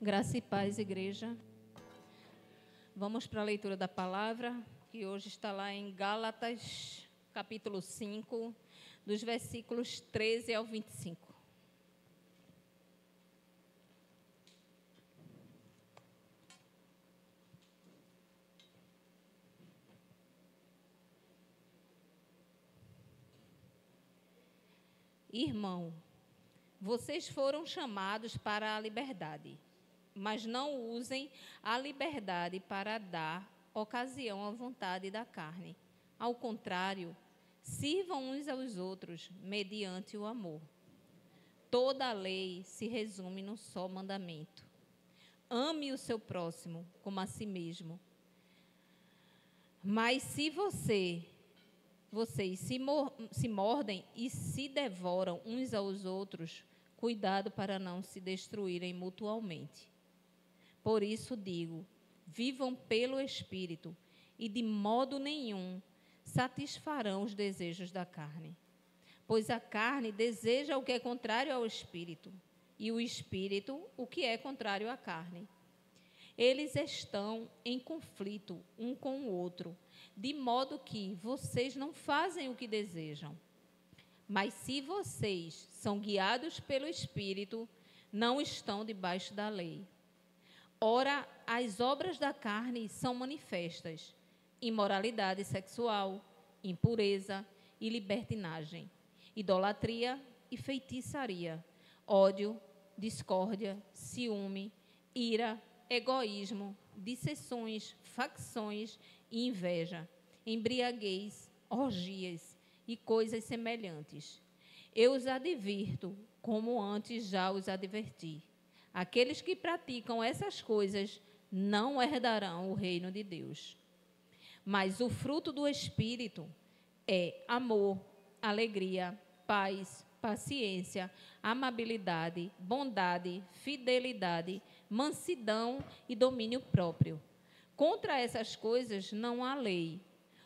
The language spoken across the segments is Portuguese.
Graça e paz, igreja. Vamos para a leitura da palavra, que hoje está lá em Gálatas, capítulo 5, dos versículos 13 ao 25. Irmão, vocês foram chamados para a liberdade, mas não usem a liberdade para dar ocasião à vontade da carne. Ao contrário, sirvam uns aos outros mediante o amor. Toda a lei se resume num só mandamento: ame o seu próximo como a si mesmo. Mas se vocês se mordem e se devoram uns aos outros, cuidado para não se destruírem mutualmente. Por isso digo, vivam pelo Espírito e de modo nenhum satisfarão os desejos da carne. Pois a carne deseja o que é contrário ao Espírito, e o Espírito o que é contrário à carne. Eles estão em conflito um com o outro, de modo que vocês não fazem o que desejam. Mas se vocês são guiados pelo Espírito, não estão debaixo da lei. Ora, as obras da carne são manifestas: imoralidade sexual, impureza e libertinagem, idolatria e feitiçaria, ódio, discórdia, ciúme, ira, egoísmo, dissensões, facções e inveja, embriaguez, orgias e coisas semelhantes. Eu os advirto, como antes já os adverti. Aqueles que praticam essas coisas não herdarão o reino de Deus. Mas o fruto do Espírito é amor, alegria, paz, paciência, amabilidade, bondade, fidelidade, mansidão e domínio próprio. Contra essas coisas não há lei.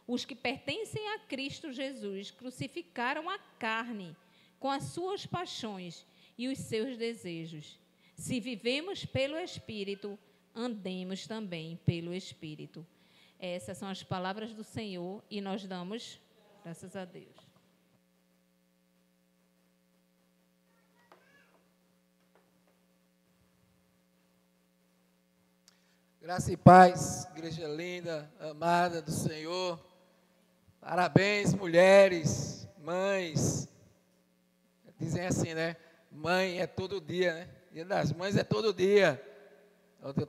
Os que pertencem a Cristo Jesus crucificaram a carne com as suas paixões e os seus desejos. Se vivemos pelo Espírito, andemos também pelo Espírito. Essas são as palavras do Senhor e nós damos graças a Deus. Graça e paz, igreja linda, amada do Senhor. Parabéns, mulheres, mães. Dizem assim, né? Mãe é todo dia, né? Dia das Mães é todo dia. Ontem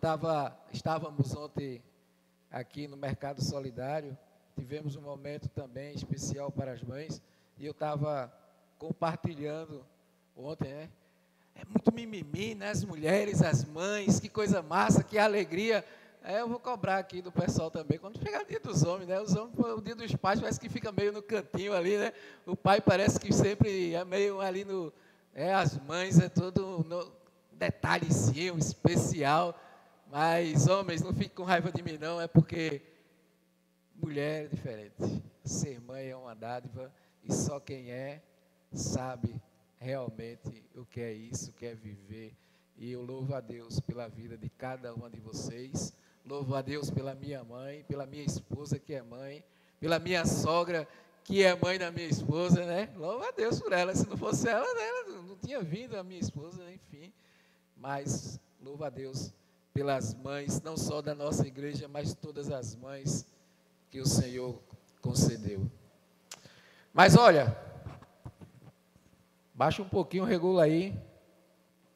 estávamos ontem aqui no Mercado Solidário, tivemos um momento também especial para as mães, e eu estava compartilhando ontem, né? É muito mimimi, né? As mulheres, as mães, que coisa massa, que alegria. Eu vou cobrar aqui do pessoal também, quando chegar o dia dos homens, né? Os homens, o dia dos pais parece que fica meio no cantinho ali, né? O pai parece que sempre é meio ali no... as mães é todo no detalhezinho especial, mas homens, não fiquem com raiva de mim não, é porque mulher é diferente. Ser mãe é uma dádiva e só quem é sabe realmente o que é isso, o que é viver. E eu louvo a Deus pela vida de cada uma de vocês, louvo a Deus pela minha mãe, pela minha esposa que é mãe, pela minha sogra que é mãe da minha esposa, né? Louvo a Deus por ela. Se não fosse ela, né, ela não tinha vindo a minha esposa, enfim. Mas louvo a Deus pelas mães, não só da nossa igreja, mas todas as mães que o Senhor concedeu. Mas olha, baixa um pouquinho, regula aí,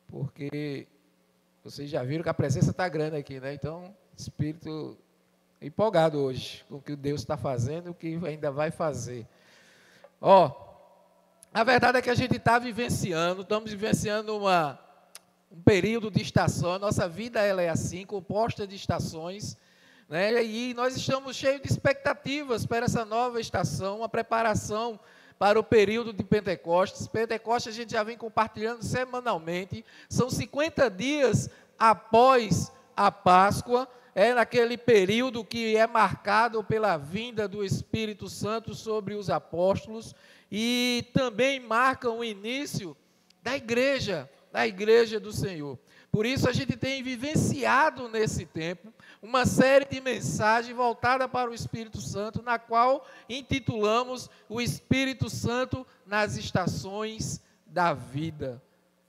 porque vocês já viram que a presença está grande aqui, né? Então, espírito empolgado hoje com o que Deus está fazendo e o que ainda vai fazer. A verdade é que a gente estamos vivenciando um período de estação. A nossa vida ela é assim, composta de estações, né? E nós estamos cheios de expectativas para essa nova estação, uma preparação para o período de Pentecostes. Pentecostes a gente já vem compartilhando semanalmente, são 50 dias após a Páscoa, naquele período que é marcado pela vinda do Espírito Santo sobre os apóstolos, e também marca o início da igreja, da igreja do Senhor. Por isso a gente tem vivenciado nesse tempo uma série de mensagens voltada para o Espírito Santo, na qual intitulamos o Espírito Santo nas estações da vida.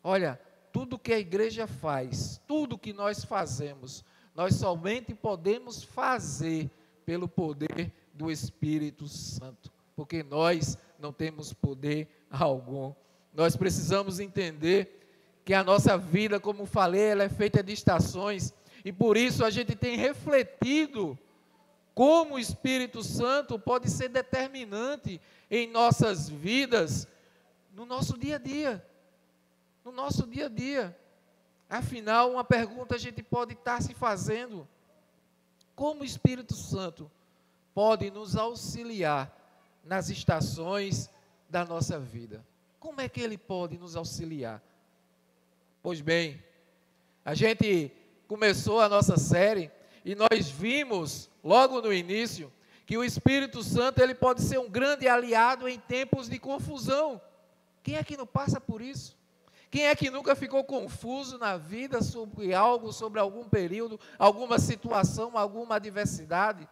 Olha, tudo que a igreja faz, tudo que nós fazemos, nós somente podemos fazer pelo poder do Espírito Santo, porque nós não temos poder algum. Nós precisamos entender que a nossa vida, como falei, ela é feita de estações, e por isso a gente tem refletido como o Espírito Santo pode ser determinante em nossas vidas, no nosso dia a dia. No nosso dia a dia. Afinal, uma pergunta a gente pode estar se fazendo: como o Espírito Santo pode nos auxiliar nas estações da nossa vida? Como é que ele pode nos auxiliar? Pois bem, a gente começou a nossa série e nós vimos logo no início que o Espírito Santo ele pode ser um grande aliado em tempos de confusão. Quem é que não passa por isso? Quem é que nunca ficou confuso na vida sobre algo, sobre algum período, alguma situação, alguma adversidade?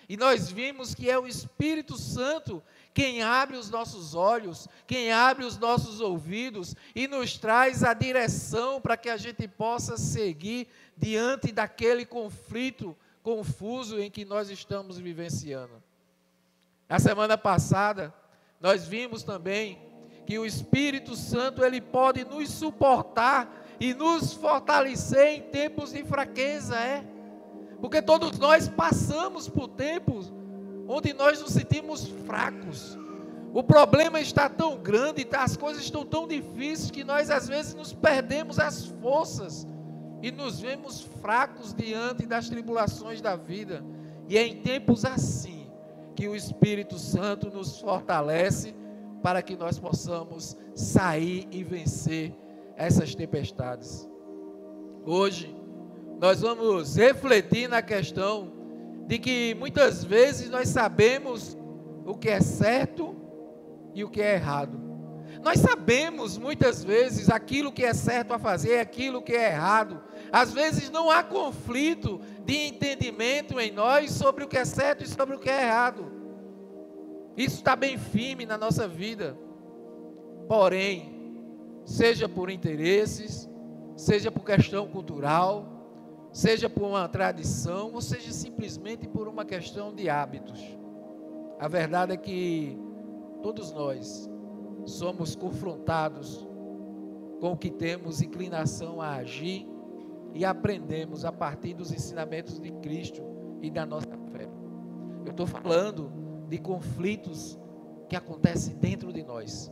E nós vimos que é o Espírito Santo quem abre os nossos olhos, quem abre os nossos ouvidos e nos traz a direção para que a gente possa seguir diante daquele conflito confuso em que nós estamos vivenciando. Na semana passada, nós vimos também que o Espírito Santo ele pode nos suportar e nos fortalecer em tempos de fraqueza, porque todos nós passamos por tempos onde nós nos sentimos fracos. O problema está tão grande, as coisas estão tão difíceis que nós às vezes nos perdemos as forças e nos vemos fracos diante das tribulações da vida. E é em tempos assim que o Espírito Santo nos fortalece para que nós possamos sair e vencer essas tempestades. Hoje, nós vamos refletir na questão de que muitas vezes nós sabemos o que é certo e o que é errado. Nós sabemos muitas vezes aquilo que é certo a fazer, aquilo que é errado. Às vezes não há conflito de entendimento em nós sobre o que é certo e sobre o que é errado. Isso está bem firme na nossa vida. Porém, seja por interesses, seja por questão cultural, seja por uma tradição, ou seja simplesmente por uma questão de hábitos. A verdade é que todos nós somos confrontados com o que temos inclinação a agir e aprendemos a partir dos ensinamentos de Cristo e da nossa fé. Eu estou falando de conflitos que acontecem dentro de nós,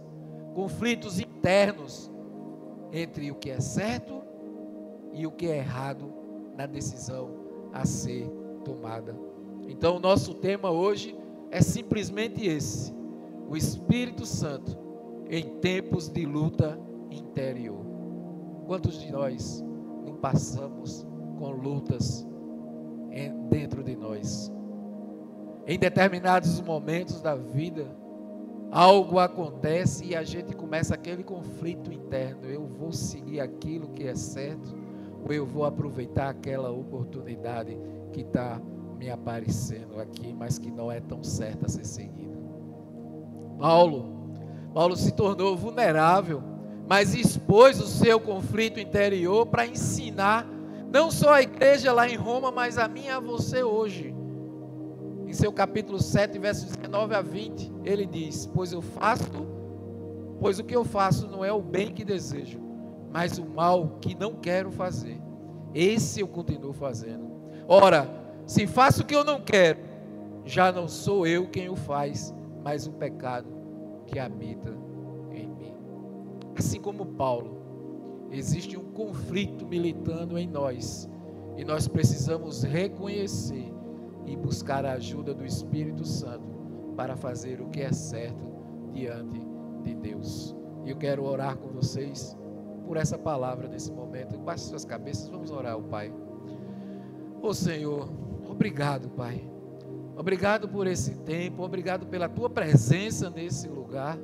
conflitos internos entre o que é certo e o que é errado na decisão a ser tomada. Então o nosso tema hoje é simplesmente esse: o Espírito Santo em tempos de luta interior. Quantos de nós não passamos com lutas dentro de nós? Em determinados momentos da vida, algo acontece e a gente começa aquele conflito interno: eu vou seguir aquilo que é certo, ou eu vou aproveitar aquela oportunidade que está me aparecendo aqui, mas que não é tão certa a ser seguida. Paulo se tornou vulnerável, mas expôs o seu conflito interior para ensinar, não só a igreja lá em Roma, mas a mim e a você hoje. Em seu capítulo 7, versos 19 a 20, ele diz: pois o que eu faço não é o bem que desejo, mas o mal que não quero fazer, esse eu continuo fazendo. Ora, se faço o que eu não quero, já não sou eu quem o faz, mas o pecado que habita em mim. Assim como Paulo, existe um conflito militando em nós, e nós precisamos reconhecer e buscar a ajuda do Espírito Santo para fazer o que é certo diante de Deus. E eu quero orar com vocês por essa palavra nesse momento. Baixe suas cabeças, vamos orar ao Pai. Ô Senhor, obrigado, Pai. Obrigado por esse tempo, obrigado pela Tua presença nesse lugar.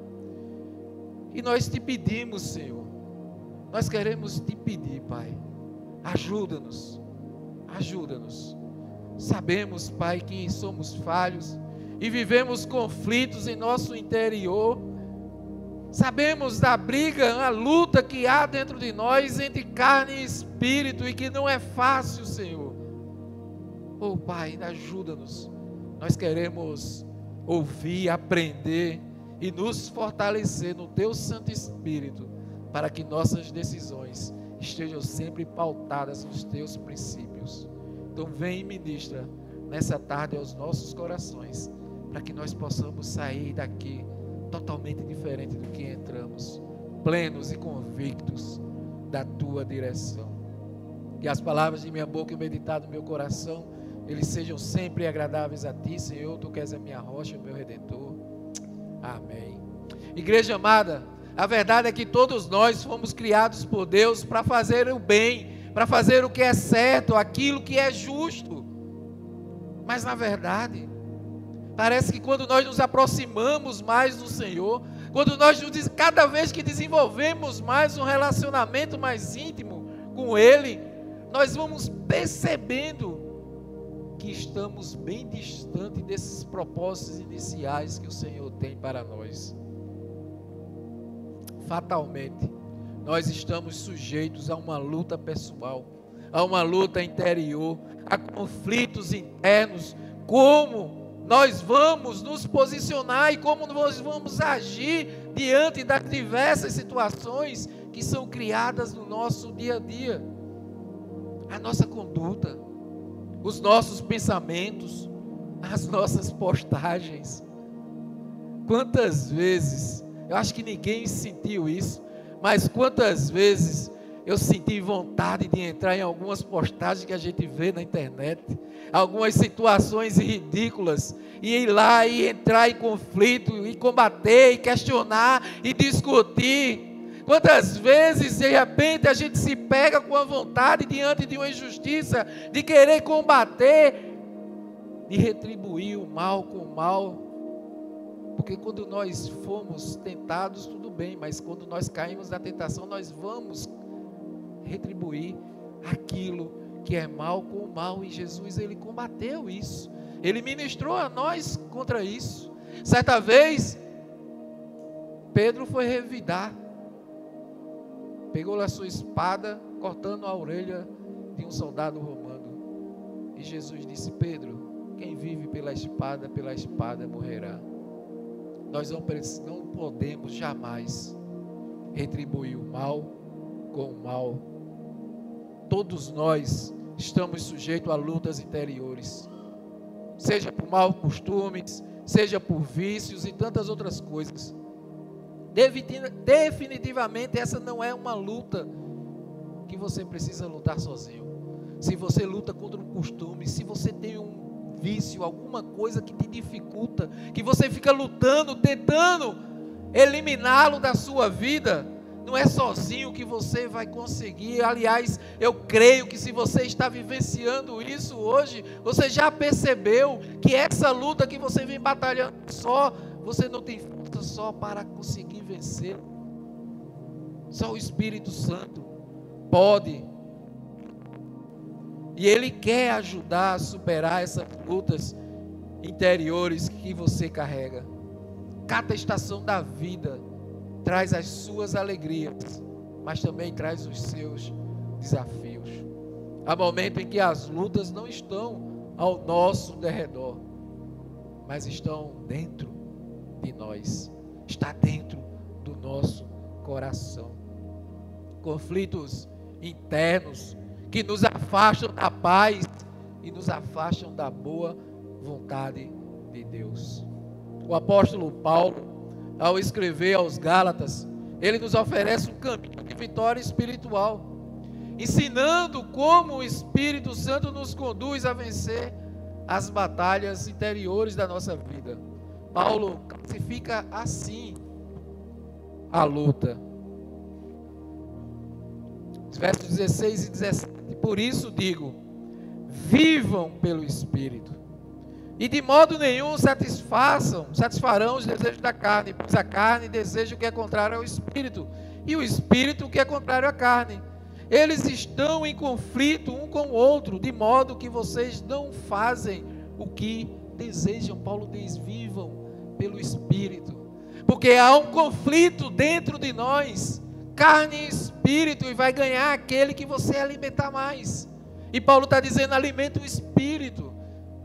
E nós te pedimos, Senhor, nós queremos te pedir, Pai, ajuda-nos, ajuda-nos. Sabemos, Pai, que somos falhos e vivemos conflitos em nosso interior. Sabemos da briga, a luta que há dentro de nós entre carne e espírito e que não é fácil, Senhor. Oh, Pai, ajuda-nos. Nós queremos ouvir, aprender e nos fortalecer no Teu Santo Espírito, para que nossas decisões estejam sempre pautadas nos Teus princípios. Então vem e ministra nessa tarde aos nossos corações, para que nós possamos sair daqui totalmente diferente do que entramos, plenos e convictos da Tua direção. Que as palavras de minha boca e o meditar do meu coração, eles sejam sempre agradáveis a Ti, Senhor. Tu que és a minha rocha, o meu Redentor. Amém. Igreja amada, a verdade é que todos nós fomos criados por Deus para fazer o bem, para fazer o que é certo, aquilo que é justo. Mas na verdade, parece que quando nós nos aproximamos mais do Senhor, cada vez que desenvolvemos mais um relacionamento mais íntimo com Ele, nós vamos percebendo que estamos bem distante desses propósitos iniciais que o Senhor tem para nós. Fatalmente, nós estamos sujeitos a uma luta pessoal, a uma luta interior, a conflitos internos. Como nós vamos nos posicionar e como nós vamos agir diante das diversas situações que são criadas no nosso dia a dia. A nossa conduta, os nossos pensamentos, as nossas postagens. Quantas vezes, eu acho que ninguém sentiu isso, mas quantas vezes eu senti vontade de entrar em algumas postagens que a gente vê na internet, algumas situações ridículas, e ir lá e entrar em conflito, e combater, e questionar, e discutir. Quantas vezes, de repente, a gente se pega com a vontade diante de uma injustiça, de querer combater, de retribuir o mal com o mal. Porque quando nós fomos tentados, tudo bem, mas quando nós caímos na tentação, nós vamos retribuir aquilo que é mal com o mal. E Jesus, Ele combateu isso. Ele ministrou a nós contra isso. Certa vez, Pedro foi revidar. Pegou a sua espada, cortando a orelha de um soldado romano. E Jesus disse: Pedro, quem vive pela espada morrerá. Nós não podemos jamais retribuir o mal com o mal. Todos nós estamos sujeitos a lutas interiores, seja por maus costumes, seja por vícios e tantas outras coisas. Definitivamente essa não é uma luta que você precisa lutar sozinho. Se você luta contra um costume, se você tem um vício, alguma coisa que te dificulta, que você fica lutando, tentando eliminá-lo da sua vida, não é sozinho que você vai conseguir. Aliás, eu creio que se você está vivenciando isso hoje, você já percebeu que essa luta que você vem batalhando só, você não tem força só para conseguir vencer. Só o Espírito Santo pode. E Ele quer ajudar a superar essas lutas interiores que você carrega. Cada estação da vida traz as suas alegrias, mas também traz os seus desafios. Há momentos em que as lutas não estão ao nosso derredor, mas estão dentro de nós, está dentro do nosso coração. Conflitos internos que nos afastam da paz e nos afastam da boa vontade de Deus. O apóstolo Paulo, ao escrever aos Gálatas, ele nos oferece um caminho de vitória espiritual, ensinando como o Espírito Santo nos conduz a vencer as batalhas interiores da nossa vida. Paulo classifica assim a luta. Versos 16 e 17. Por isso digo, vivam pelo Espírito, e de modo nenhum satisfarão os desejos da carne, pois a carne deseja o que é contrário ao Espírito, e o espírito, que é contrário à carne. Eles estão em conflito um com o outro, de modo que vocês não fazem o que desejam. Paulo diz: vivam pelo espírito, porque há um conflito dentro de nós, carne e espírito, e vai ganhar aquele que você alimentar mais. E Paulo está dizendo: alimenta o espírito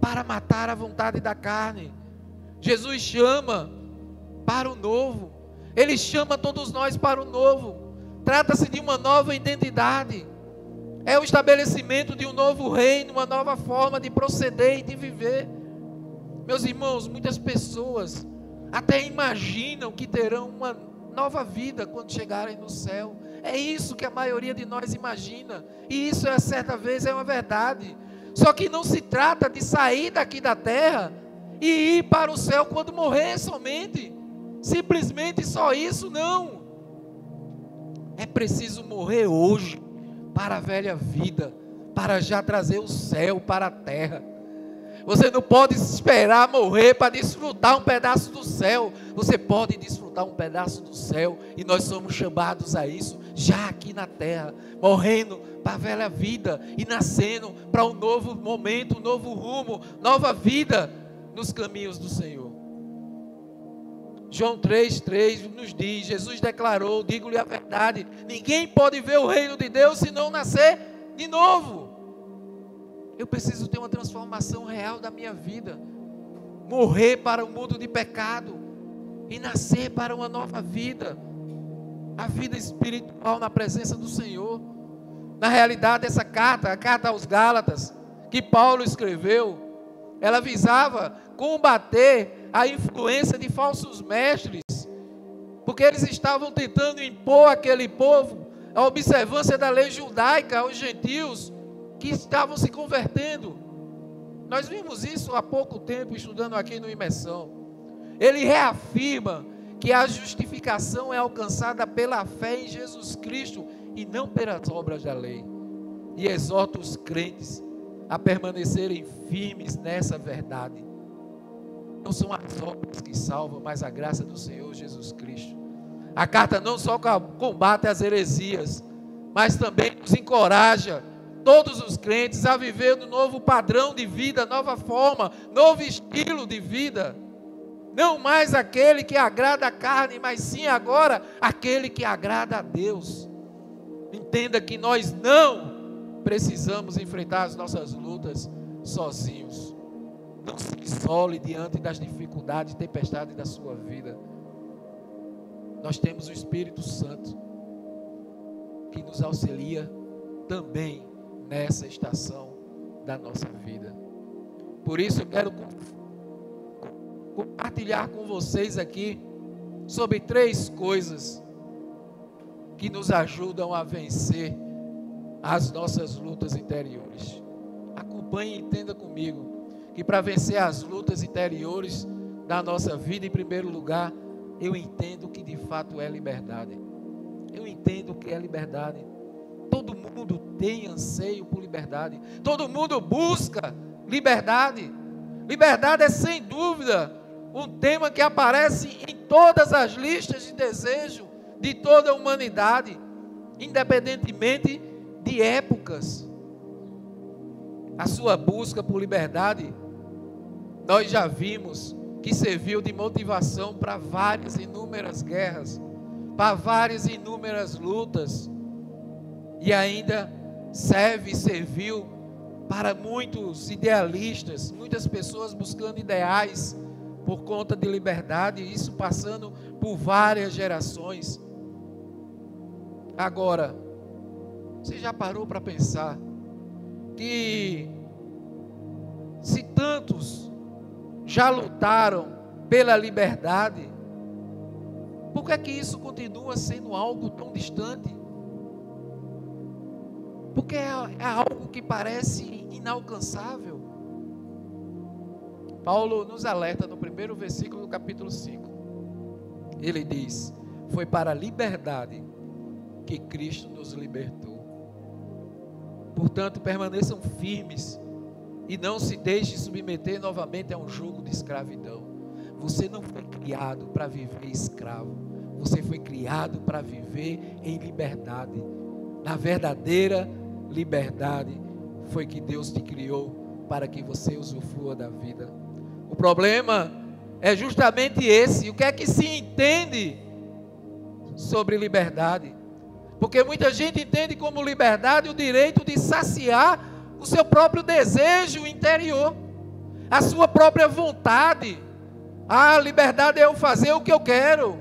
para matar a vontade da carne. Jesus chama para o novo, Ele chama todos nós para o novo. Trata-se de uma nova identidade, é o estabelecimento de um novo reino, uma nova forma de proceder e de viver. Meus irmãos, muitas pessoas até imaginam que terão uma nova vida quando chegarem no céu. É isso que a maioria de nós imagina, e isso certa vez é uma verdade. Só que não se trata de sair daqui da terra e ir para o céu quando morrer somente, simplesmente só isso, não. É preciso morrer hoje para a velha vida, para já trazer o céu para a terra. Você não pode esperar morrer para desfrutar um pedaço do céu. Você pode desfrutar um pedaço do céu, e nós somos chamados a isso já aqui na terra, morrendo para a velha vida e nascendo para um novo momento, um novo rumo, nova vida nos caminhos do Senhor. João 3,3 nos diz: Jesus declarou: digo-lhe a verdade, ninguém pode ver o reino de Deus se não nascer de novo. Eu preciso ter uma transformação real da minha vida, morrer para o mundo de pecado e nascer para uma nova vida, a vida espiritual na presença do Senhor. Na realidade, essa carta, a carta aos Gálatas, que Paulo escreveu, ela visava combater a influência de falsos mestres, porque eles estavam tentando impor àquele povo a observância da lei judaica aos gentios que estavam se convertendo. Nós vimos isso há pouco tempo estudando aqui no Imersão. Ele reafirma que a justificação é alcançada pela fé em Jesus Cristo e não pelas obras da lei, e exorta os crentes a permanecerem firmes nessa verdade. Não são as obras que salvam, mas a graça do Senhor Jesus Cristo. A carta não só combate as heresias, mas também nos encoraja, todos os crentes, a viver no novo padrão de vida, nova forma, novo estilo de vida. Não mais aquele que agrada a carne, mas sim agora aquele que agrada a Deus. Entenda que nós não precisamos enfrentar as nossas lutas sozinhos. Não se isole diante das dificuldades e tempestades da sua vida. Nós temos o Espírito Santo que nos auxilia também nessa estação da nossa vida. Por isso eu quero compartilhar com vocês aqui sobre 3 coisas que nos ajudam a vencer as nossas lutas interiores. Acompanhe e entenda comigo que para vencer as lutas interiores da nossa vida, em primeiro lugar, eu entendo que de fato é liberdade. Eu entendo que é liberdade. Todo mundo tem anseio por liberdade. Todo mundo busca liberdade. Liberdade é sem dúvida um tema que aparece em todas as listas de desejo de toda a humanidade, independentemente de épocas. A sua busca por liberdade, nós já vimos que serviu de motivação para várias e inúmeras guerras, para várias e inúmeras lutas, e ainda serve e serviu para muitos idealistas, muitas pessoas buscando ideais por conta de liberdade, isso passando por várias gerações. Agora, você já parou para pensar que se tantos já lutaram pela liberdade, por que é que isso continua sendo algo tão distante? Porque é algo que parece inalcançável. Paulo nos alerta no primeiro versículo do capítulo 5. Ele diz: foi para a liberdade que Cristo nos libertou. Portanto, permaneçam firmes e não se deixem submeter novamente a um jugo de escravidão. Você não foi criado para viver escravo. Você foi criado para viver em liberdade. Na verdadeira liberdade foi que Deus te criou, para que você usufrua da vida. O problema é justamente esse. O que é que se entende sobre liberdade? Porque muita gente entende como liberdade o direito de saciar o seu próprio desejo interior, a sua própria vontade. A liberdade é eu fazer o que eu quero.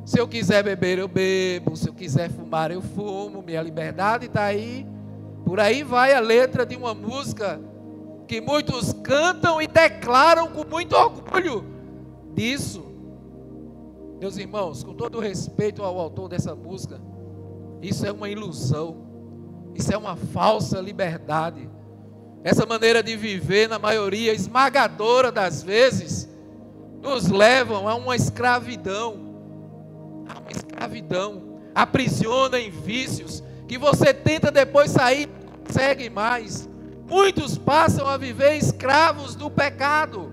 Se eu quiser beber, eu bebo. Se eu quiser fumar, eu fumo. Minha liberdade está aí. Por aí vai a letra de uma música que muitos cantam e declaram com muito orgulho disso. Meus irmãos, com todo respeito ao autor dessa música, isso é uma ilusão, isso é uma falsa liberdade. Essa maneira de viver, na maioria esmagadora das vezes, nos levam a uma escravidão. A uma escravidão, aprisiona em vícios, que você tenta depois sair, não consegue mais. Muitos passam a viver escravos do pecado,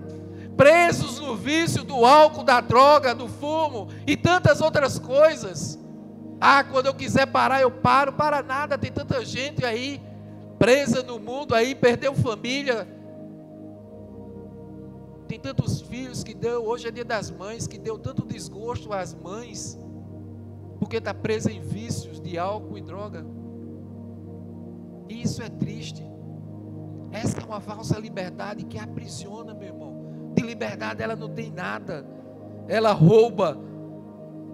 presos no vício do álcool, da droga, do fumo e tantas outras coisas. Quando eu quiser parar, eu paro. Para nada, tem tanta gente aí presa no mundo aí, perdeu família. Tem tantos filhos que deu, hoje é dia das mães, que deu tanto desgosto às mães, porque está presa em vícios de álcool e droga. E isso é triste. Essa é uma falsa liberdade que aprisiona, meu irmão. De liberdade ela não tem nada. Ela rouba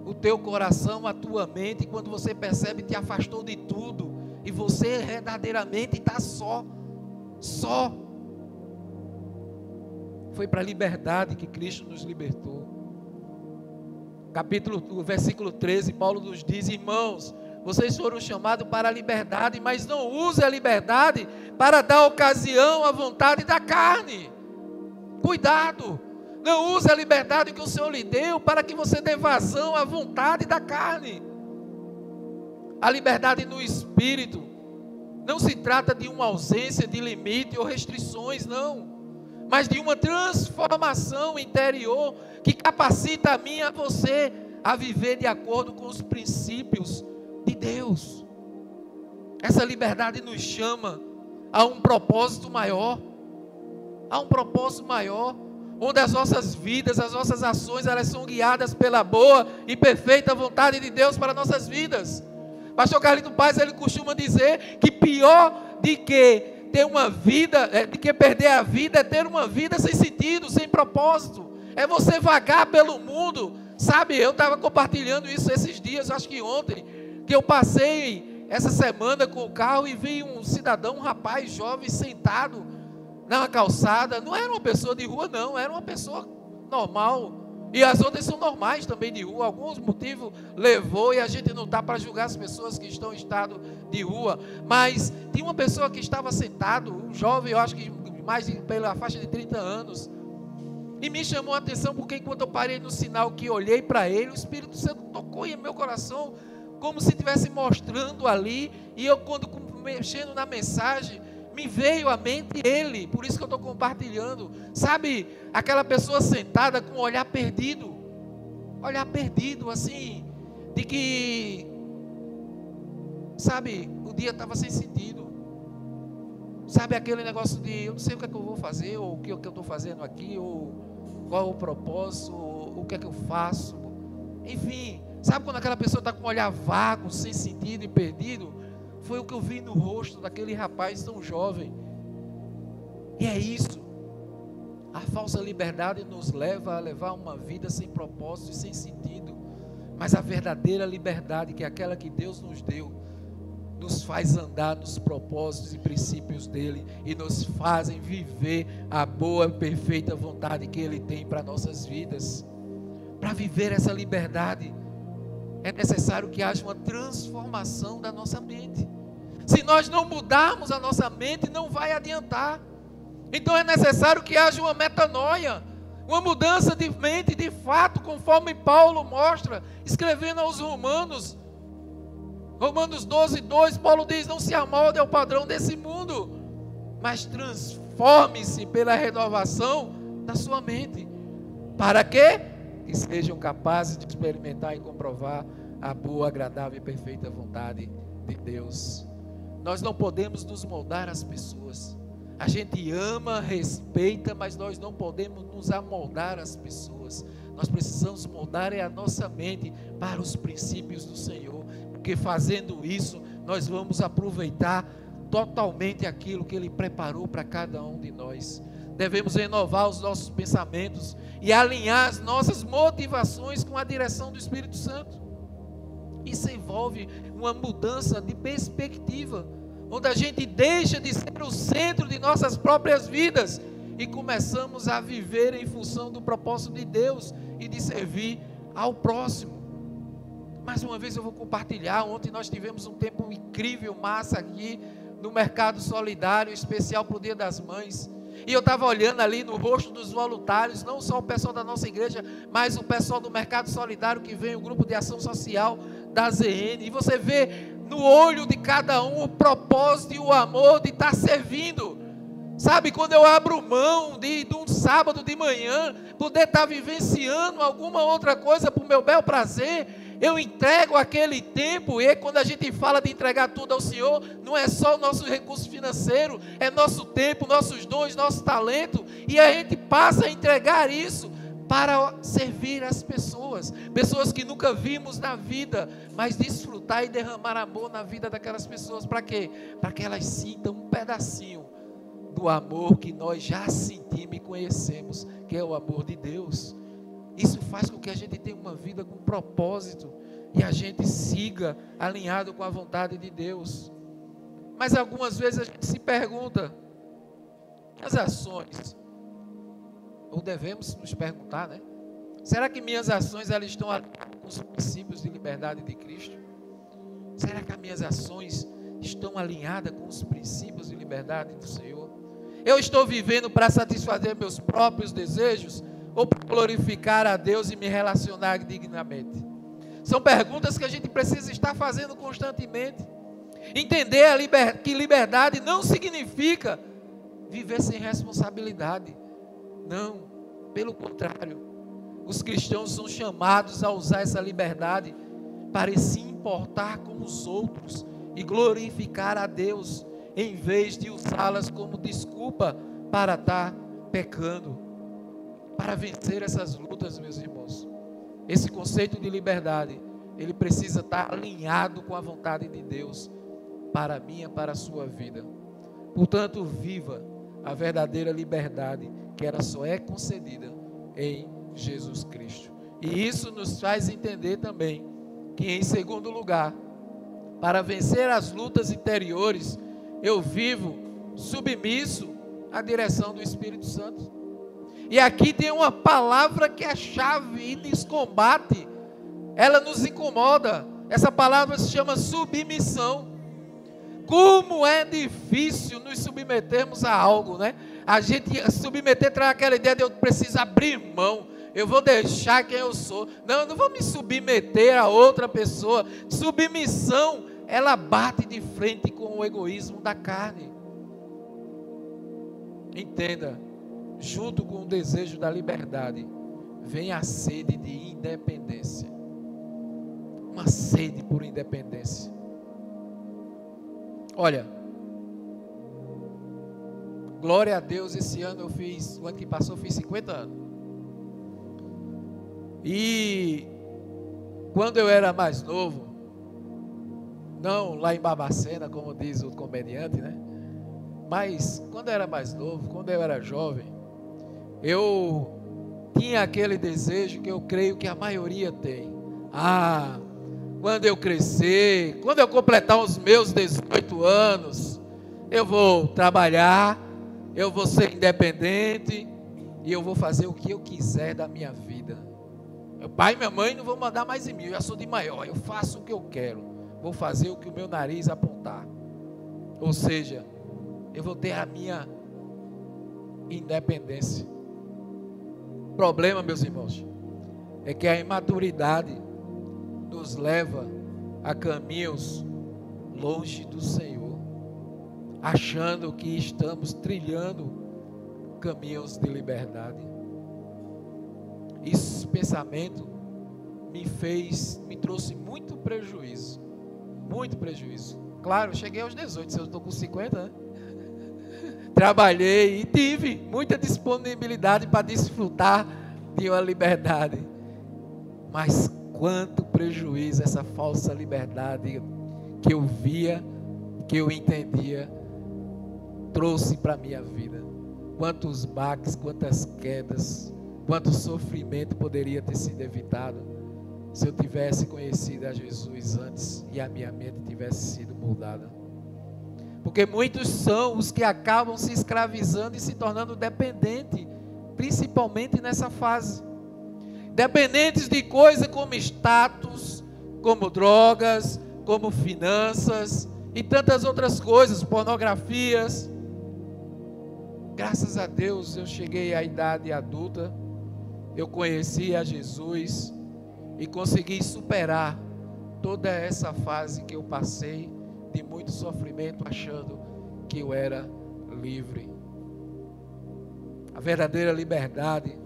o teu coração, a tua mente, e quando você percebe, te afastou de tudo, e você verdadeiramente está só. Foi para a liberdade que Cristo nos libertou. Versículo 13, Paulo nos diz: irmãos, vocês foram chamados para a liberdade, mas não use a liberdade para dar ocasião à vontade da carne. Cuidado! Não use a liberdade que o Senhor lhe deu para que você dê vazão à vontade da carne. A liberdade no espírito não se trata de uma ausência de limite ou restrições, não, mas de uma transformação interior que capacita a mim e a você a viver de acordo com os princípios de Deus. Essa liberdade nos chama a um propósito maior, onde as nossas vidas, as nossas ações, elas são guiadas pela boa e perfeita vontade de Deus para nossas vidas. Pastor Carlito Paz, ele costuma dizer que pior de que ter uma vida, de que perder a vida, é ter uma vida sem sentido, sem propósito. É você vagar pelo mundo, sabe? Eu estava compartilhando isso esses dias, acho que ontem, que eu passei essa semana com o carro e vi um cidadão, um rapaz jovem sentado na calçada. Não era uma pessoa de rua, não, era uma pessoa normal. E as outras são normais também de rua. Alguns motivos levou, e a gente não está para julgar as pessoas que estão em estado de rua. Mas tinha uma pessoa que estava sentado, um jovem, eu acho que mais pela faixa de 30 anos. E me chamou a atenção porque enquanto eu parei no sinal que olhei para ele, o Espírito Santo tocou em meu coração, como se estivesse mostrando ali. E eu, quando mexendo na mensagem, me veio à mente ele, por isso que eu estou compartilhando. Sabe, aquela pessoa sentada com o olhar perdido assim, de que, sabe, o dia estava sem sentido. Sabe, aquele negócio de, eu não sei o que é que eu vou fazer, ou o que eu estou fazendo aqui, ou qual é o propósito, ou o que é que eu faço. Enfim, sabe quando aquela pessoa está com o olhar vago, sem sentido e perdido? Foi o que eu vi no rosto daquele rapaz tão jovem. E é isso. A falsa liberdade nos leva a levar uma vida sem propósito e sem sentido. Mas a verdadeira liberdade, que é aquela que Deus nos deu, nos faz andar nos propósitos e princípios dele, e nos fazem viver a boa e perfeita vontade que ele tem para nossas vidas. Para viver essa liberdade, é necessário que haja uma transformação da nossa mente. Se nós não mudarmos a nossa mente, não vai adiantar. Então é necessário que haja uma metanoia, uma mudança de mente de fato, conforme Paulo mostra, escrevendo aos Romanos. Romanos 12:2, Paulo diz: não se amolde ao padrão desse mundo, mas transforme-se pela renovação da sua mente. Para quê? que sejam capazes de experimentar e comprovar a boa, agradável e perfeita vontade de Deus. Nós não podemos nos moldar às pessoas. A gente ama, respeita, mas nós não podemos nos amoldar às pessoas. Nós precisamos moldar a nossa mente para os princípios do Senhor, porque fazendo isso, nós vamos aproveitar totalmente aquilo que Ele preparou para cada um de nós. Devemos renovar os nossos pensamentos e alinhar as nossas motivações com a direção do Espírito Santo. Isso envolve uma mudança de perspectiva, onde a gente deixa de ser o centro de nossas próprias vidas e começamos a viver em função do propósito de Deus e de servir ao próximo. Mais uma vez eu vou compartilhar. Ontem nós tivemos um tempo incrível, massa aqui no Mercado Solidário, especial para o Dia das Mães. E eu estava olhando ali no rosto dos voluntários, não só o pessoal da nossa igreja, mas o pessoal do Mercado Solidário que vem, o grupo de ação social da ZN. E você vê no olho de cada um o propósito e o amor de estar servindo. Sabe, quando eu abro mão de um sábado de manhã, poder estar vivenciando alguma outra coisa para o meu bel prazer, eu entrego aquele tempo. E quando a gente fala de entregar tudo ao Senhor, não é só o nosso recurso financeiro, é nosso tempo, nossos dons, nosso talento, e a gente passa a entregar isso para servir as pessoas, pessoas que nunca vimos na vida, mas desfrutar e derramar amor na vida daquelas pessoas. Para quê? Para que elas sintam um pedacinho do amor que nós já sentimos e conhecemos, que é o amor de Deus. Isso faz com que a gente tenha uma vida com propósito e a gente siga alinhado com a vontade de Deus. Mas algumas vezes a gente se pergunta, as ações, ou devemos nos perguntar, né? Será que minhas ações elas estão alinhadas com os princípios de liberdade de Cristo? Será que as minhas ações estão alinhadas com os princípios de liberdade do Senhor? Eu estou vivendo para satisfazer meus próprios desejos ou para glorificar a Deus e me relacionar dignamente? São perguntas que a gente precisa estar fazendo constantemente. Entender que liberdade não significa viver sem responsabilidade. Não, pelo contrário. Os cristãos são chamados a usar essa liberdade para se importar com os outros e glorificar a Deus, em vez de usá-las como desculpa para estar pecando. Para vencer essas lutas, meus irmãos, esse conceito de liberdade, ele precisa estar alinhado com a vontade de Deus para a minha, para a sua vida. Portanto, viva a verdadeira liberdade, que ela só é concedida em Jesus Cristo. E isso nos faz entender também que, em segundo lugar, para vencer as lutas interiores, eu vivo submisso à direção do Espírito Santo. E aqui tem uma palavra que é chave e nos combate, ela nos incomoda. Essa palavra se chama submissão. Como é difícil nos submetermos a algo, né? A gente submeter traz aquela ideia de eu preciso abrir mão, eu vou deixar quem eu sou. Não, eu não vou me submeter a outra pessoa. Submissão, ela bate de frente com o egoísmo da carne. Entenda, junto com o desejo da liberdade, vem a sede de independência. Uma sede por independência. Olha, glória a Deus, esse ano o ano que passou eu fiz 50 anos. E quando eu era mais novo, não lá em Barbacena, como diz o comediante, né? Mas quando eu era mais novo, quando eu era jovem, eu tinha aquele desejo que eu creio que a maioria tem. Quando eu crescer, quando eu completar os meus 18 anos, eu vou trabalhar, eu vou ser independente e eu vou fazer o que eu quiser da minha vida. Meu pai e minha mãe não vão mandar mais em mim, eu já sou de maior, eu faço o que eu quero, vou fazer o que o meu nariz apontar. Ou seja, eu vou ter a minha independência. O problema, meus irmãos, é que a imaturidade nos leva a caminhos longe do Senhor, achando que estamos trilhando caminhos de liberdade. esse pensamento me trouxe muito prejuízo. Muito prejuízo. Claro, eu cheguei aos 18, se eu estou com 50, né? Trabalhei e tive muita disponibilidade para desfrutar de uma liberdade. Mas quanto prejuízo essa falsa liberdade que eu via, que eu entendia, trouxe para a minha vida. Quantos baques, quantas quedas, quanto sofrimento poderia ter sido evitado se eu tivesse conhecido a Jesus antes e a minha mente tivesse sido moldada. Porque muitos são os que acabam se escravizando e se tornando dependentes, principalmente nessa fase. Dependentes de coisas como status, como drogas, como finanças e tantas outras coisas, pornografias. Graças a Deus eu cheguei à idade adulta, eu conheci a Jesus e consegui superar toda essa fase que eu passei de muito sofrimento, achando que eu era livre. A verdadeira liberdade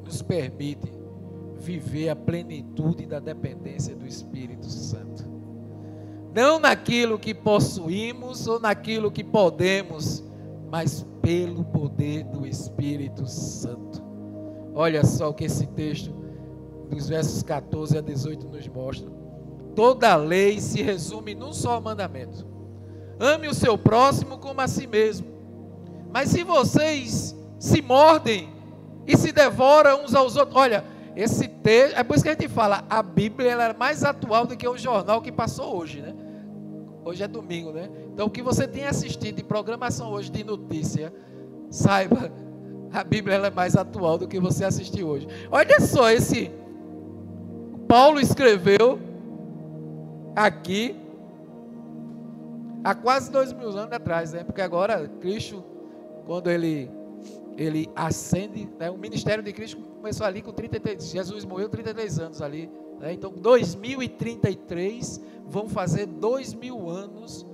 nos permite viver a plenitude da dependência do Espírito Santo. Não naquilo que possuímos ou naquilo que podemos, mas pelo poder do Espírito Santo. Olha só o que esse texto, dos versos 14 a 18, nos mostra. Toda a lei se resume num só mandamento: ame o seu próximo como a si mesmo. Mas se vocês se mordem e se devoram uns aos outros, olha, esse texto, é por isso que a gente fala, a Bíblia ela é mais atual do que o jornal que passou hoje, né? Hoje é domingo, né? Então o que você tem assistido de programação hoje de notícia, saiba, a Bíblia ela é mais atual do que você assistiu hoje. Olha só, Paulo escreveu aqui há quase 2000 anos atrás, né? Porque agora Cristo, quando ele ascende, né? O ministério de Cristo começou ali com 33, Jesus morreu 33 anos ali, né? Então 2033 vão fazer 2000 anos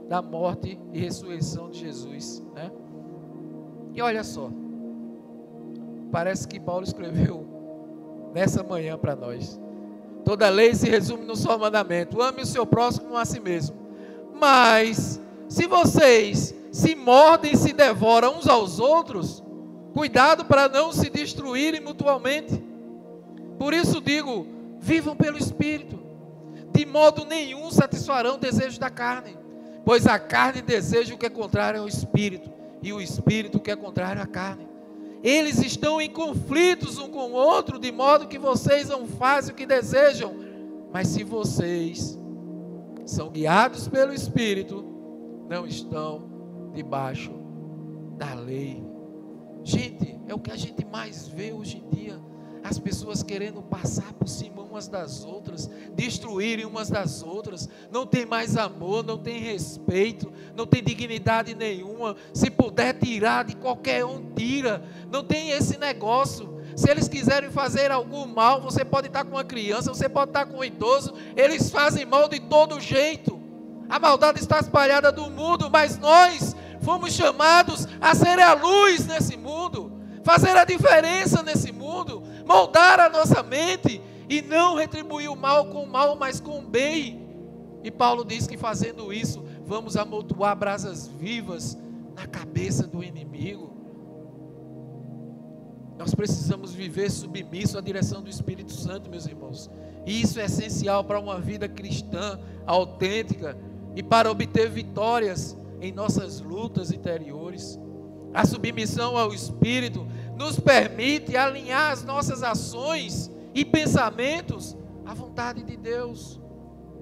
da morte e ressurreição de Jesus, né? E olha só, parece que Paulo escreveu nessa manhã para nós: toda lei se resume no só mandamento: ame o seu próximo como a si mesmo. Mas se vocês se mordem e se devoram uns aos outros, cuidado para não se destruírem mutuamente. Por isso digo, vivam pelo Espírito. De modo nenhum satisfarão o desejo da carne, pois a carne deseja o que é contrário ao Espírito, e o Espírito o que é contrário à carne. Eles estão em conflitos um com o outro, de modo que vocês não fazem o que desejam. Mas se vocês são guiados pelo Espírito, não estão debaixo da lei. Gente, é o que a gente mais vê hoje em dia. As pessoas querendo passar por cima umas das outras, destruírem umas das outras. Não tem mais amor, não tem respeito, não tem dignidade nenhuma. Se puder tirar de qualquer um, tira. Não tem esse negócio. Se eles quiserem fazer algum mal, você pode estar com uma criança, você pode estar com um idoso, eles fazem mal de todo jeito. A maldade está espalhada no mundo, mas nós fomos chamados a ser a luz nesse mundo, fazer a diferença nesse mundo, moldar a nossa mente e não retribuir o mal com o mal, mas com o bem. E Paulo diz que fazendo isso, vamos amontoar brasas vivas na cabeça do inimigo. Nós precisamos viver submisso à direção do Espírito Santo, meus irmãos. E isso é essencial para uma vida cristã autêntica e para obter vitórias em nossas lutas interiores. A submissão ao Espírito nos permite alinhar as nossas ações e pensamentos à vontade de Deus,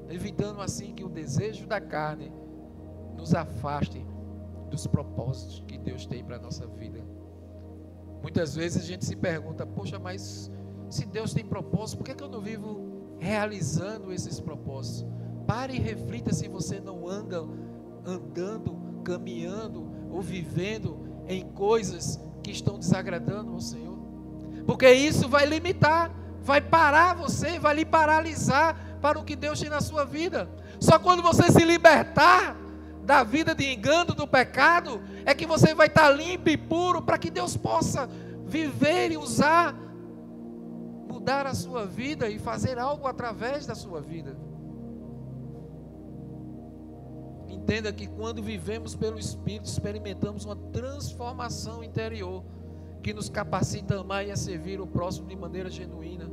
evitando assim que o desejo da carne nos afaste dos propósitos que Deus tem para a nossa vida. Muitas vezes a gente se pergunta: poxa, mas se Deus tem propósito, por que eu não vivo realizando esses propósitos? Pare e reflita se você não anda andando, caminhando ou vivendo em coisas que estão desagradando ao Senhor. Porque isso vai limitar, vai parar você, vai lhe paralisar para o que Deus tem na sua vida. Só quando você se libertar da vida de engano, do pecado, é que você vai estar limpo e puro para que Deus possa viver e usar, mudar a sua vida e fazer algo através da sua vida. Entenda que quando vivemos pelo Espírito, experimentamos uma transformação interior que nos capacita a amar e a servir o próximo de maneira genuína.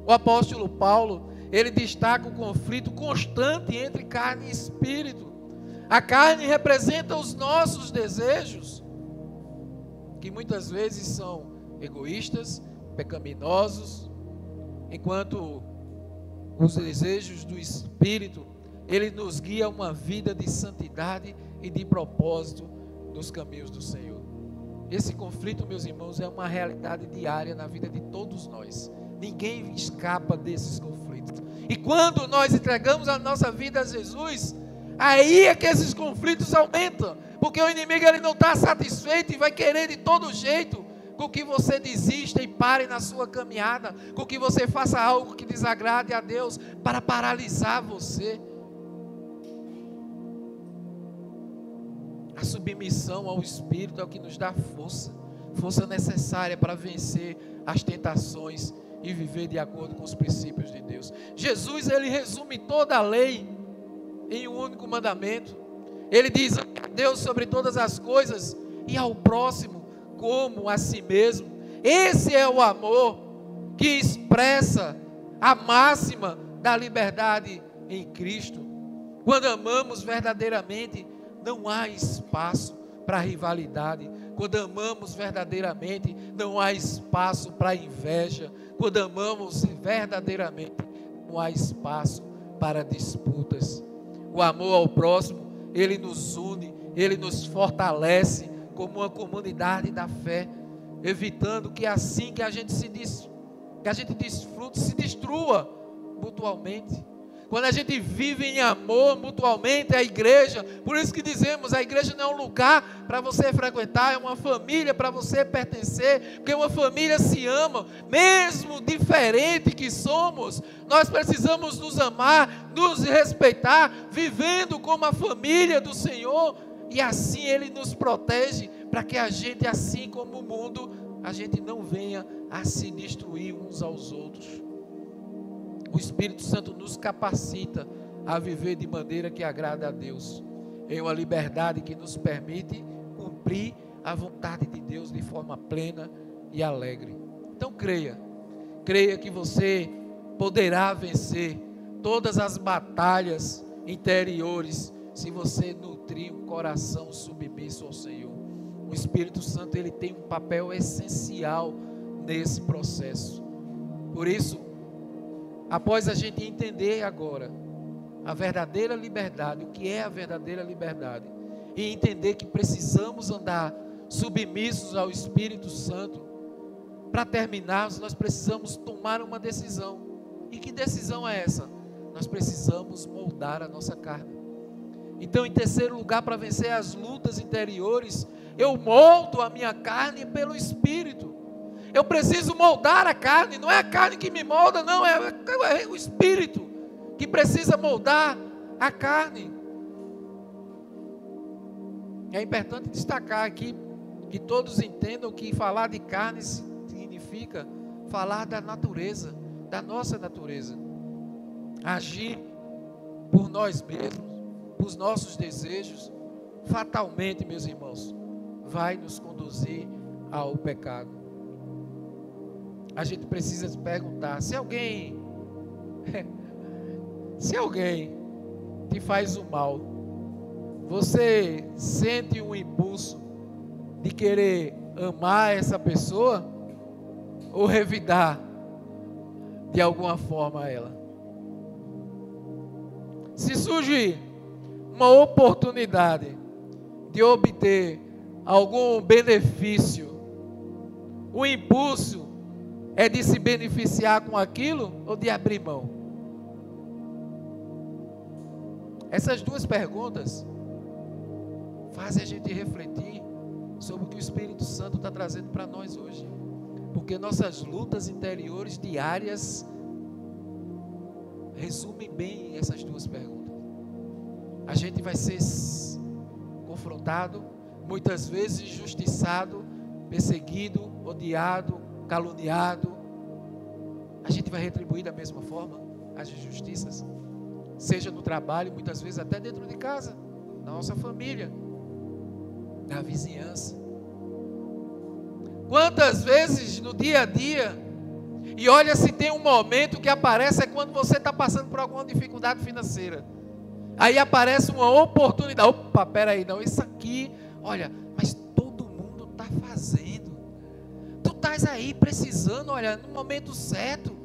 O apóstolo Paulo, ele destaca o conflito constante entre carne e espírito. A carne representa os nossos desejos, que muitas vezes são egoístas, pecaminosos, enquanto os desejos do Espírito, ele nos guia a uma vida de santidade e de propósito nos caminhos do Senhor. Esse conflito, meus irmãos, é uma realidade diária na vida de todos nós. Ninguém escapa desses conflitos. E quando nós entregamos a nossa vida a Jesus, aí é que esses conflitos aumentam, porque o inimigo ele não está satisfeito e vai querer de todo jeito com que você desista e pare na sua caminhada, com que você faça algo que desagrade a Deus, para paralisar você. A submissão ao Espírito é o que nos dá força necessária para vencer as tentações e viver de acordo com os princípios de Deus. Jesus, ele resume toda a lei em um único mandamento. Ele diz: a Deus sobre todas as coisas e ao próximo como a si mesmo. Esse é o amor que expressa a máxima da liberdade em Cristo. Quando amamos verdadeiramente, não há espaço para rivalidade. Quando amamos verdadeiramente, não há espaço para inveja. Quando amamos verdadeiramente, não há espaço para disputas. O amor ao próximo, ele nos une, ele nos fortalece como uma comunidade da fé, evitando que assim que a gente desfrute, se destrua mutuamente. Quando a gente vive em amor mutuamente, a igreja, por isso que dizemos, a igreja não é um lugar para você frequentar, é uma família para você pertencer, porque uma família se ama, mesmo diferente que somos, nós precisamos nos amar, nos respeitar, vivendo como a família do Senhor, e assim Ele nos protege, para que a gente, assim como o mundo, a gente não venha a se destruir uns aos outros. O Espírito Santo nos capacita a viver de maneira que agrada a Deus, em uma liberdade que nos permite cumprir a vontade de Deus de forma plena e alegre. Então creia que você poderá vencer todas as batalhas interiores, se você nutrir um coração submisso ao Senhor. O Espírito Santo, ele tem um papel essencial nesse processo. Por isso, após a gente entender agora a verdadeira liberdade, o que é a verdadeira liberdade, e entender que precisamos andar submissos ao Espírito Santo, para terminarmos, nós precisamos tomar uma decisão. E que decisão é essa? Nós precisamos moldar a nossa carne. Então, em terceiro lugar, para vencer as lutas interiores, eu moldo a minha carne pelo Espírito. Eu preciso moldar a carne, não é a carne que me molda, não, é o Espírito que precisa moldar a carne. É importante destacar aqui, que todos entendam que falar de carne significa falar da natureza, da nossa natureza. Agir por nós mesmos, por nossos desejos, fatalmente, meus irmãos, vai nos conduzir ao pecado. A gente precisa se perguntar, se alguém te faz o mal, você sente um impulso de querer amar essa pessoa ou revidar de alguma forma ela? Se surge uma oportunidade de obter algum benefício, o impulso é de se beneficiar com aquilo ou de abrir mão? Essas duas perguntas fazem a gente refletir sobre o que o Espírito Santo está trazendo para nós hoje. Porque nossas lutas interiores diárias resumem bem essas duas perguntas. A gente vai ser confrontado, muitas vezes injustiçado, perseguido, odiado, caluniado, a gente vai retribuir da mesma forma as injustiças, seja no trabalho, muitas vezes até dentro de casa, na nossa família, na vizinhança. Quantas vezes no dia a dia, e olha, se tem um momento que aparece é quando você está passando por alguma dificuldade financeira, aí aparece uma oportunidade. Opa, peraí, não, isso aqui, olha, mas todo mundo está fazendo, tu estás aí precisando, olha, no momento certo,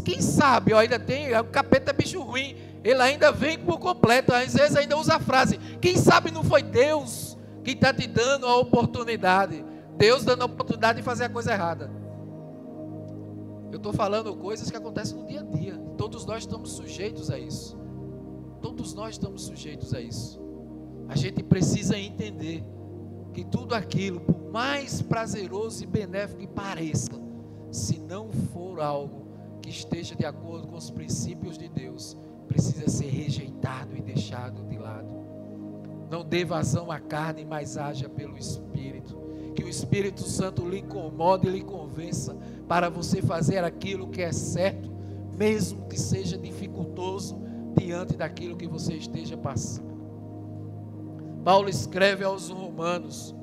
quem sabe, ó, ainda tem, o capeta é bicho ruim, ele ainda vem por completo, às vezes ainda usa a frase, quem sabe não foi Deus que está te dando a oportunidade, Deus dando a oportunidade de fazer a coisa errada. Eu estou falando coisas que acontecem no dia a dia, todos nós estamos sujeitos a isso, todos nós estamos sujeitos a isso. A gente precisa entender que tudo aquilo, por mais prazeroso e benéfico que pareça, se não for algo que esteja de acordo com os princípios de Deus, precisa ser rejeitado e deixado de lado. Não dê vazão à carne, mas haja pelo Espírito. Que o Espírito Santo lhe incomode e lhe convença para você fazer aquilo que é certo, mesmo que seja dificultoso diante daquilo que você esteja passando. Paulo escreve aos Romanos,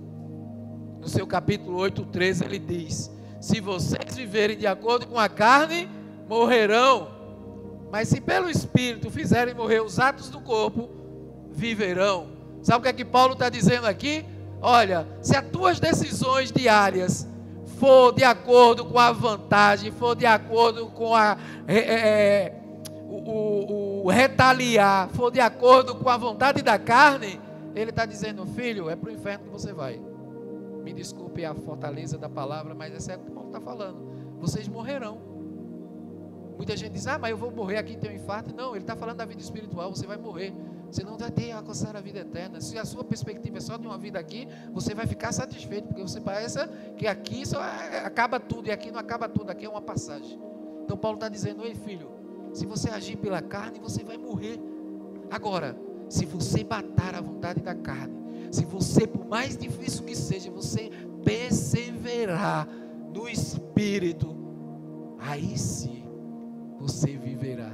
no seu capítulo 8:13, ele diz: se vocês viverem de acordo com a carne, morrerão, mas se pelo Espírito fizerem morrer os atos do corpo, viverão. Sabe o que é que Paulo está dizendo aqui? Olha, se as tuas decisões diárias for de acordo com a vantagem, for de acordo com o retaliar, for de acordo com a vontade da carne, ele está dizendo: filho, é para o inferno que você vai. Me desculpe a fortaleza da palavra, mas essa é o que Paulo está falando. Vocês morrerão. Muita gente diz: mas eu vou morrer aqui e ter um infarto. Não, ele está falando da vida espiritual. Você vai morrer, você não vai ter a alcançar a vida eterna. Se a sua perspectiva é só de uma vida aqui, você vai ficar satisfeito, porque você pensa que aqui só acaba tudo, e aqui não acaba tudo, aqui é uma passagem. Então Paulo está dizendo: ei filho, se você agir pela carne, você vai morrer. Agora, se você bater a vontade da carne, se você, por mais difícil que seja, você perseverar no Espírito, aí sim você viverá.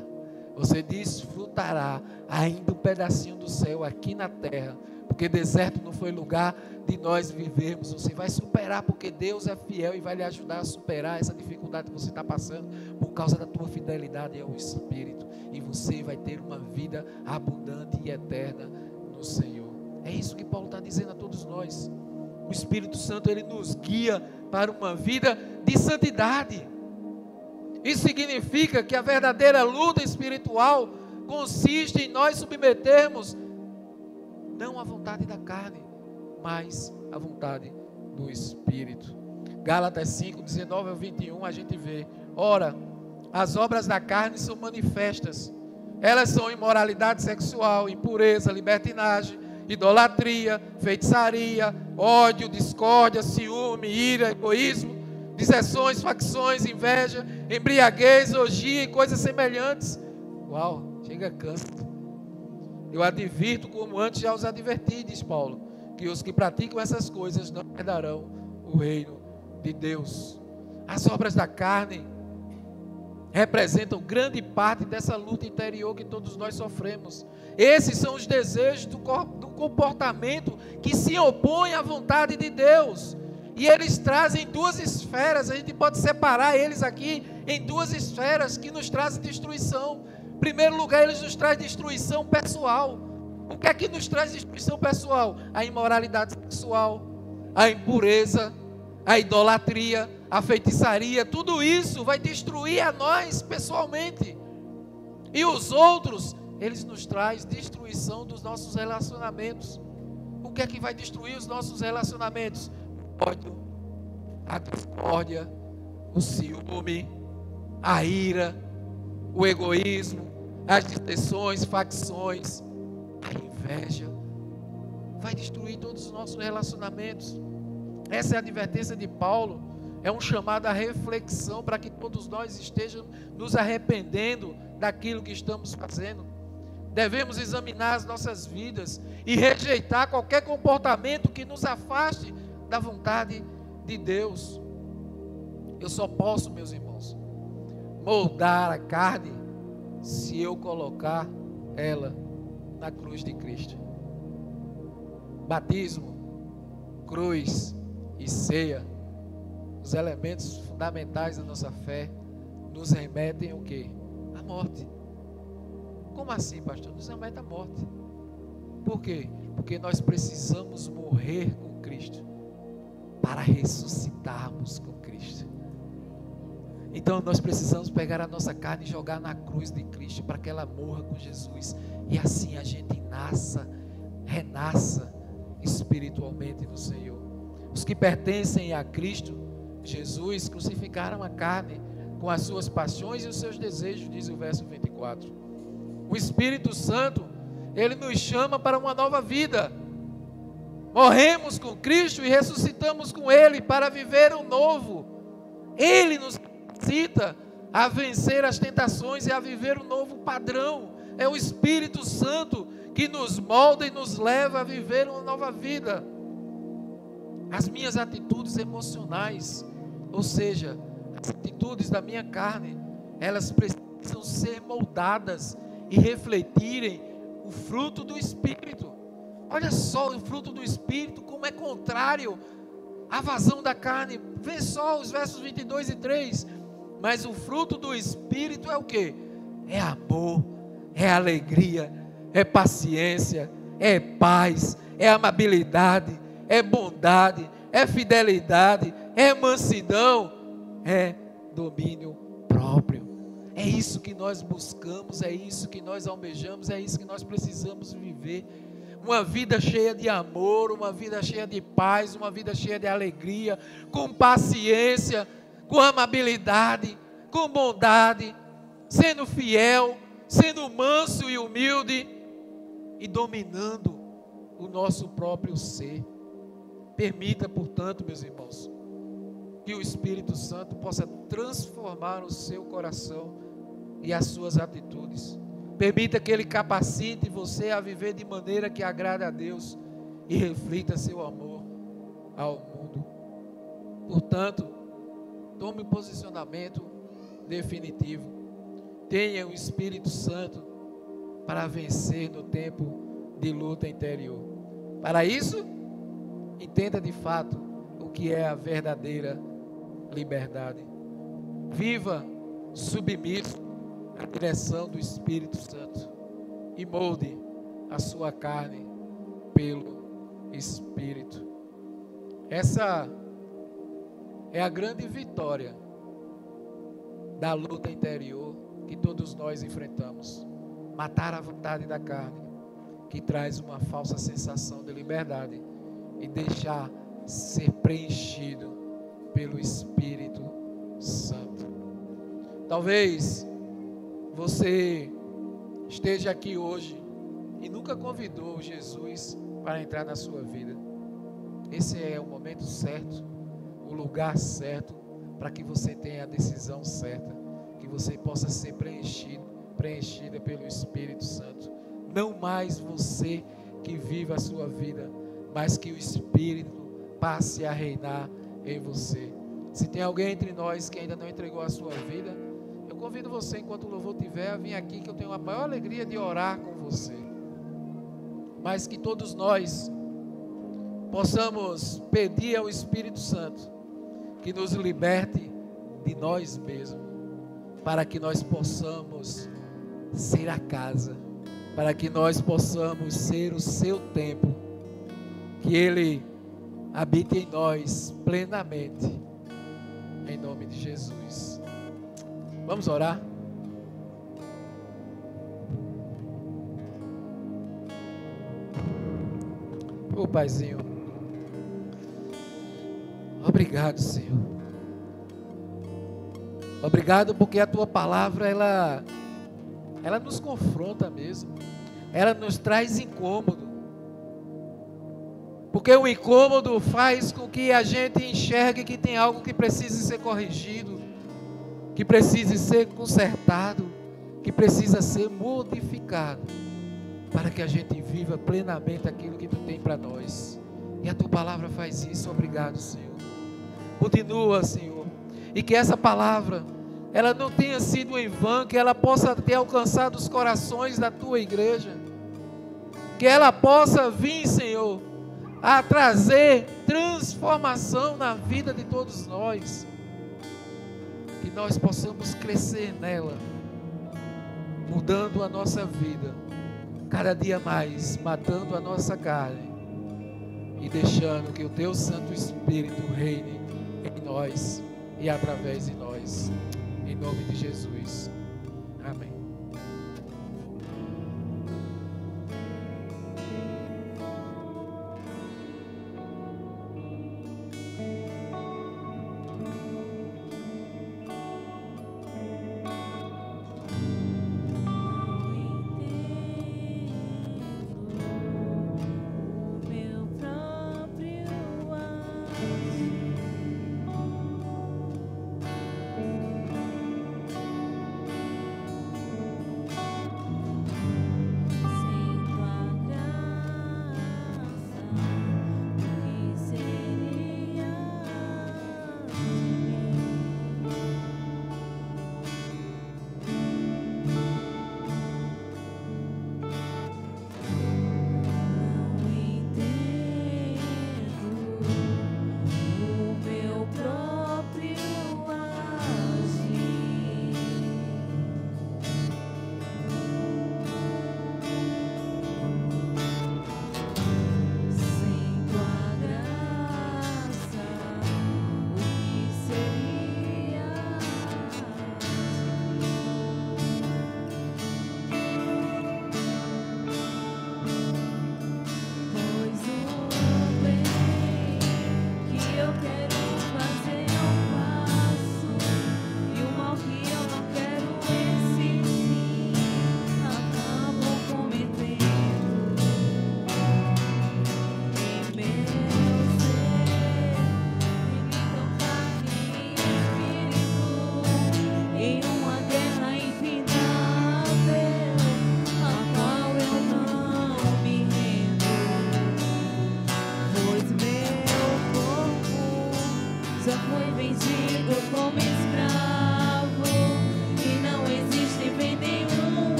Você desfrutará ainda um pedacinho do céu aqui na terra, porque deserto não foi lugar de nós vivermos. Você vai superar, porque Deus é fiel e vai lhe ajudar a superar essa dificuldade que você está passando, por causa da tua fidelidade ao Espírito, e você vai ter uma vida abundante e eterna no Senhor. É isso que Paulo está dizendo a todos nós. O Espírito Santo, ele nos guia para uma vida de santidade. Isso significa que a verdadeira luta espiritual consiste em nós submetermos não à vontade da carne, mas à vontade do Espírito. Gálatas 5, 19 ao 21, a gente vê: ora, as obras da carne são manifestas. Elas são imoralidade sexual, impureza, libertinagem, idolatria, feitiçaria, ódio, discórdia, ciúme, ira, egoísmo, dissensões, facções, inveja, embriaguez, orgia e coisas semelhantes. Uau, chega cansa. Eu advirto, como antes já os adverti, diz Paulo, que os que praticam essas coisas não herdarão o reino de Deus. As obras da carne representam grande parte dessa luta interior que todos nós sofremos. Esses são os desejos do comportamento que se opõem à vontade de Deus. E eles trazem duas esferas, a gente pode separar eles aqui em duas esferas que nos trazem destruição. Em primeiro lugar, eles nos trazem destruição pessoal. O que é que nos traz destruição pessoal? A imoralidade sexual, a impureza, a idolatria, a feitiçaria, tudo isso vai destruir a nós pessoalmente. E os outros, eles nos trazem destruição dos nossos relacionamentos. O que é que vai destruir os nossos relacionamentos? O ódio, a discórdia, o ciúme, a ira, o egoísmo, as dissensões, facções, a inveja. Vai destruir todos os nossos relacionamentos. Essa é a advertência de Paulo. É um chamado à reflexão para que todos nós estejamos nos arrependendo daquilo que estamos fazendo. Devemos examinar as nossas vidas e rejeitar qualquer comportamento que nos afaste da vontade de Deus. Eu só posso, meus irmãos, moldar a carne se eu colocar ela na cruz de Cristo. Batismo, cruz e ceia, os elementos fundamentais da nossa fé, nos remetem o quê? A morte. Como assim, pastor? Nos remete à morte. Por quê? Porque nós precisamos morrer com Cristo para ressuscitarmos com Cristo. Então nós precisamos pegar a nossa carne e jogar na cruz de Cristo para que ela morra com Jesus, e assim a gente renasça espiritualmente no Senhor. Os que pertencem a Cristo Jesus crucificaram a carne com as suas paixões e os seus desejos, diz o verso 24. O Espírito Santo, ele nos chama para uma nova vida. Morremos com Cristo e ressuscitamos com Ele para viver o novo. Ele nos capacita a vencer as tentações e a viver um novo padrão. É o Espírito Santo que nos molda e nos leva a viver uma nova vida. As minhas atitudes emocionais, ou seja, as atitudes da minha carne, elas precisam ser moldadas e refletirem o fruto do Espírito. Olha só o fruto do Espírito, como é contrário à vazão da carne. Vê só os versos 22 e 3. Mas o fruto do Espírito é o quê? É amor, é alegria, é paciência, é paz, é amabilidade, é bondade, é fidelidade, é mansidão, é domínio próprio. É isso que nós buscamos, é isso que nós almejamos, é isso que nós precisamos viver. Uma vida cheia de amor, uma vida cheia de paz, uma vida cheia de alegria, com paciência, com amabilidade, com bondade, sendo fiel, sendo manso e humilde e dominando o nosso próprio ser. Permita, portanto, meus irmãos, que o Espírito Santo possa transformar o seu coração e as suas atitudes. Permita que Ele capacite você a viver de maneira que agrade a Deus e reflita seu amor ao mundo. Portanto, tome um posicionamento definitivo. Tenha o Espírito Santo para vencer no tempo de luta interior. Para isso, entenda de fato o que é a verdadeira liberdade. Viva submisso à direção do Espírito Santo e molde a sua carne pelo Espírito. Essa é a grande vitória da luta interior que todos nós enfrentamos. Matar a vontade da carne, que traz uma falsa sensação de liberdade, e deixar ser preenchido pelo Espírito Santo. Talvez você esteja aqui hoje e nunca convidou Jesus para entrar na sua vida. Esse é o momento certo, o lugar certo, para que você tenha a decisão certa, que você possa ser preenchida pelo Espírito Santo. Não mais você que viva a sua vida, mas que o Espírito passe a reinar em você. Se tem alguém entre nós que ainda não entregou a sua vida, eu convido você, enquanto o louvor tiver, a vir aqui, que eu tenho a maior alegria de orar com você. Mas que todos nós possamos pedir ao Espírito Santo que nos liberte de nós mesmos, para que nós possamos ser a casa, para que nós possamos ser o seu templo, que Ele habite em nós plenamente, em nome de Jesus. Vamos orar? Ô Paizinho, obrigado, Senhor. Obrigado porque a Tua palavra, ela nos confronta mesmo. Ela nos traz incômodo. Porque o incômodo faz com que a gente enxergue que tem algo que precisa ser corrigido, que precisa ser consertado, que precisa ser modificado, para que a gente viva plenamente aquilo que Tu tem para nós. E a Tua palavra faz isso. Obrigado, Senhor. Continua, Senhor. E que essa palavra, ela não tenha sido em vão, que ela possa ter alcançado os corações da tua igreja. Que ela possa vir, Senhor, a trazer transformação na vida de todos nós. Que nós possamos crescer nela, mudando a nossa vida, cada dia mais, matando a nossa carne e deixando que o teu Santo Espírito reine em nós e através de nós, em nome de Jesus, amém.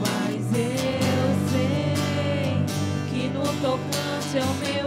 Mas eu sei que no tocante ao meu